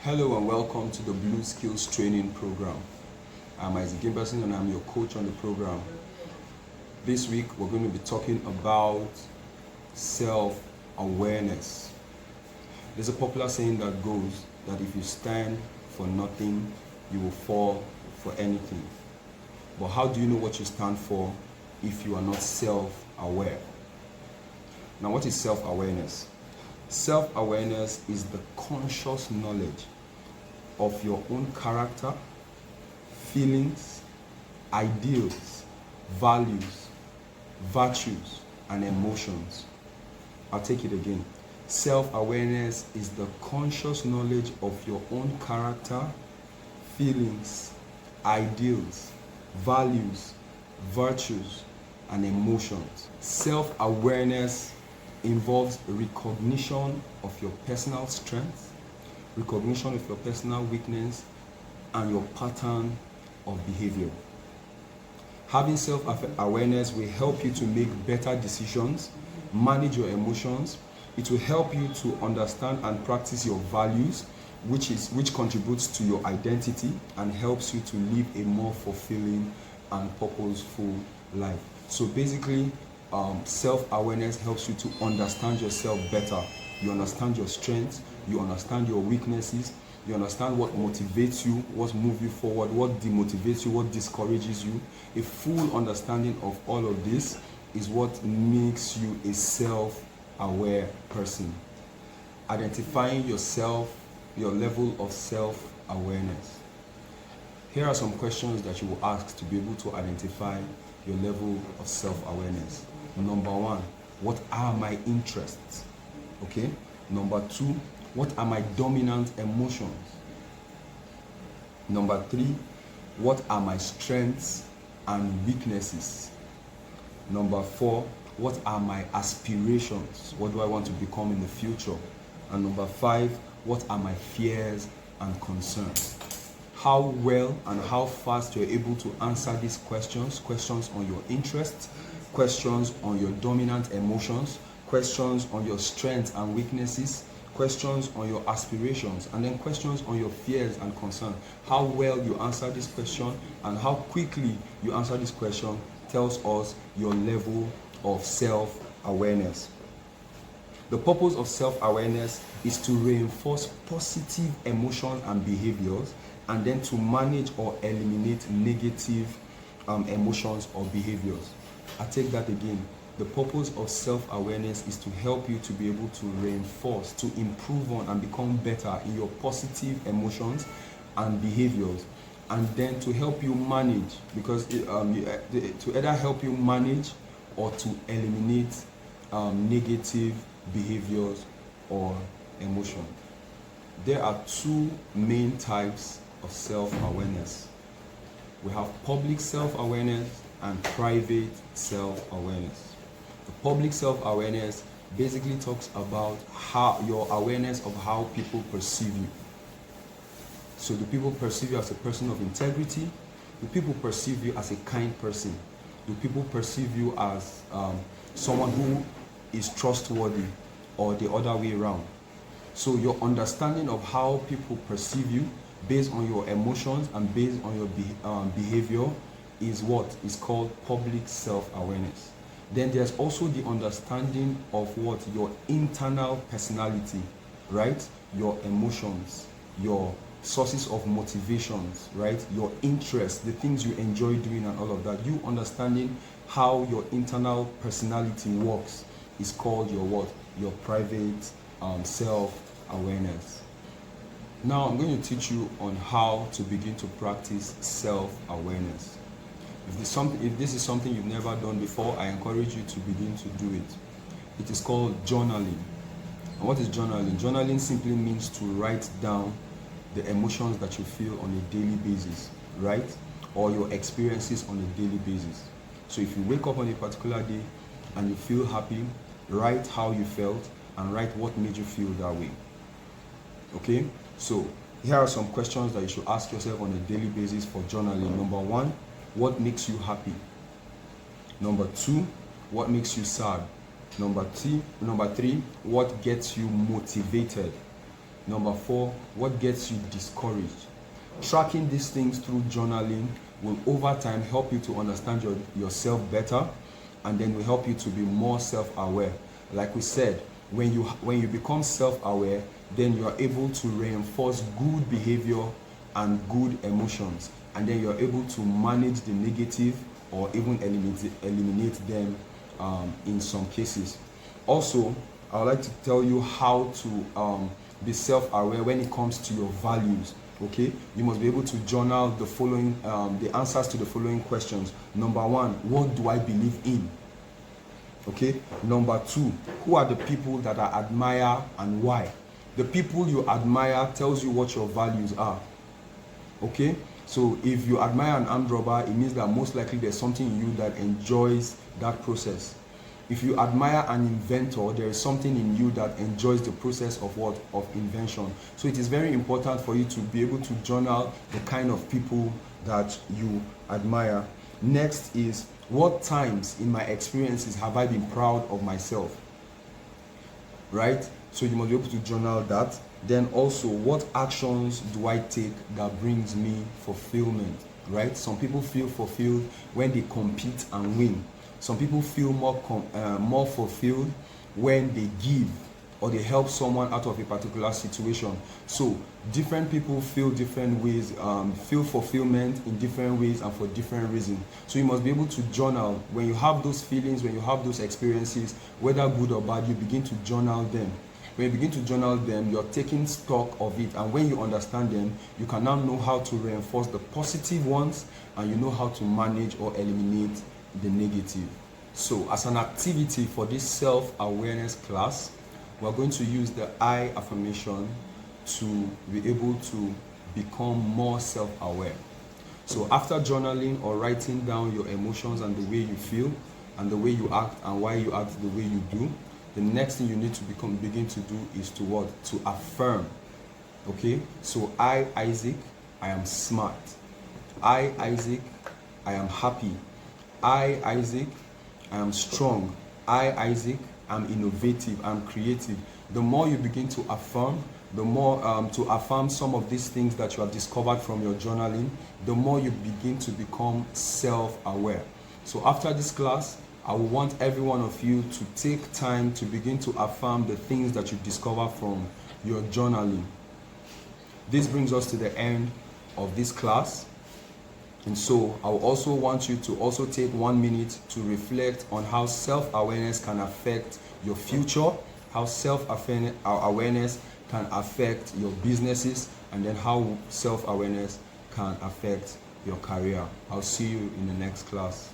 Hello and welcome to the Blueskills training program. I'm Isaac Gimberson and I'm your coach on the program. This week we're going to be talking about self-awareness. There's a popular saying that goes that if you stand for nothing, you will fall for anything. But how do you know what you stand for if you are not self-aware? Now, what is self-awareness? Self-awareness is the conscious knowledge of your own character, feelings, ideals, values, virtues, and emotions. I'll take it again. Self-awareness is the conscious knowledge of your own character, feelings, ideals, values, virtues, and emotions. Self-awareness involves recognition of your personal strengths, recognition of your personal weakness, and your pattern of behavior. Having self-awareness will help you to make better decisions, manage your emotions. It will help you to understand and practice your values, which contributes to your identity and helps you to live a more fulfilling and purposeful life. So basically, self-awareness helps you to understand yourself better. You understand your strengths, you understand your weaknesses, you understand what motivates you, what moves you forward, what demotivates you, what discourages you. A full understanding of all of this is what makes you a self-aware person. Identifying yourself, your level of self-awareness. Here are some questions that you will ask to be able to identify your level of self-awareness. Number one, what are my interests? Okay. Number two, what are my dominant emotions? Number three, what are my strengths and weaknesses? Number four, what are my aspirations? What do I want to become in the future? And number five, what are my fears and concerns? How well and how fast you're able to answer these questions on your interests, questions on your dominant emotions, questions on your strengths and weaknesses, questions on your aspirations, and then questions on your fears and concerns. How well you answer this question and how quickly you answer this question tells us your level of self-awareness. The purpose of self-awareness is to reinforce positive emotions and behaviors, and then to manage or eliminate negative emotions or behaviors. I take that again. The purpose of self-awareness is to help you to be able to reinforce, to improve on and become better in your positive emotions and behaviors, and then to help you manage, because to either help you manage or to eliminate negative behaviors or emotion. There are two main types of self-awareness. We have public self-awareness and private self-awareness. The public self-awareness basically talks about how your awareness of how people perceive you. So do people perceive you as a person of integrity? Do people perceive you as a kind person? Do people perceive you as someone who is trustworthy, or the other way around? So your understanding of how people perceive you based on your emotions and based on your behavior is what is called public self-awareness. Then there's also the understanding of what your internal personality, right? Your emotions, your sources of motivations, right? Your interests, the things you enjoy doing and all of that. You understanding how your internal personality works is called your what? Your private self-awareness. Now I'm going to teach you on how to begin to practice self-awareness. If this is something you've never done before, I encourage you to begin to do it. It is called journaling. And what is journaling? Journaling simply means to write down the emotions that you feel on a daily basis, right? Or your experiences on a daily basis. So if you wake up on a particular day and you feel happy, write how you felt and write what made you feel that way. Okay? So here are some questions that you should ask yourself on a daily basis for journaling. Number one, what makes you happy? Number two, what makes you sad? Number three, what gets you motivated? Number 4, what gets you discouraged? Tracking these things through journaling will over time help you to understand yourself better, and then will help you to be more self-aware. Like we said, when you become self-aware, then you are able to reinforce good behavior and good emotions, and then you're able to manage the negative or even eliminate them in some cases. Also, I would like to tell you how to be self-aware when it comes to your values. Okay, you must be able to journal the following, the answers to the following questions. Number 1, what do I believe in? Okay. Number 2, who are the people that I admire and why? The people you admire tells you what your values are. Okay, so if you admire an armed robber, it means that most likely there's something in you that enjoys that process. If you admire an inventor, there is something in you that enjoys the process of what? Of invention. So it is very important for you to be able to journal the kind of people that you admire. Next is, what times in my experiences have I been proud of myself? Right? So you must be able to journal that. Then also, what actions do I take that brings me fulfillment? Right? Some people feel fulfilled when they compete and win. Some people feel more fulfilled when they give or they help someone out of a particular situation. So different people feel different ways, feel fulfillment in different ways and for different reasons. So you must be able to journal. When you have those feelings, when you have those experiences, whether good or bad, you begin to journal them. When you begin to journal them, you're taking stock of it, and when you understand them, you can now know how to reinforce the positive ones, and you know how to manage or eliminate the negative. So as an activity for this self-awareness class, we're going to use the I affirmation to be able to become more self-aware. So after journaling or writing down your emotions and the way you feel and the way you act and why you act the way you do, the next thing you need to begin to do is to what? To affirm. Okay? So I, Isaac, I am smart. I, Isaac, I am happy. I, Isaac, I am strong. I, Isaac, I'm innovative, I'm creative. The more you begin to affirm, the more to affirm some of these things that you have discovered from your journaling, the more you begin to become self-aware. So after this class, I will want every one of you to take time to begin to affirm the things that you discover from your journaling. This brings us to the end of this class. And so I will also want you to also take 1 minute to reflect on how self-awareness can affect your future, how self-awareness can affect your businesses, and then how self-awareness can affect your career. I'll see you in the next class.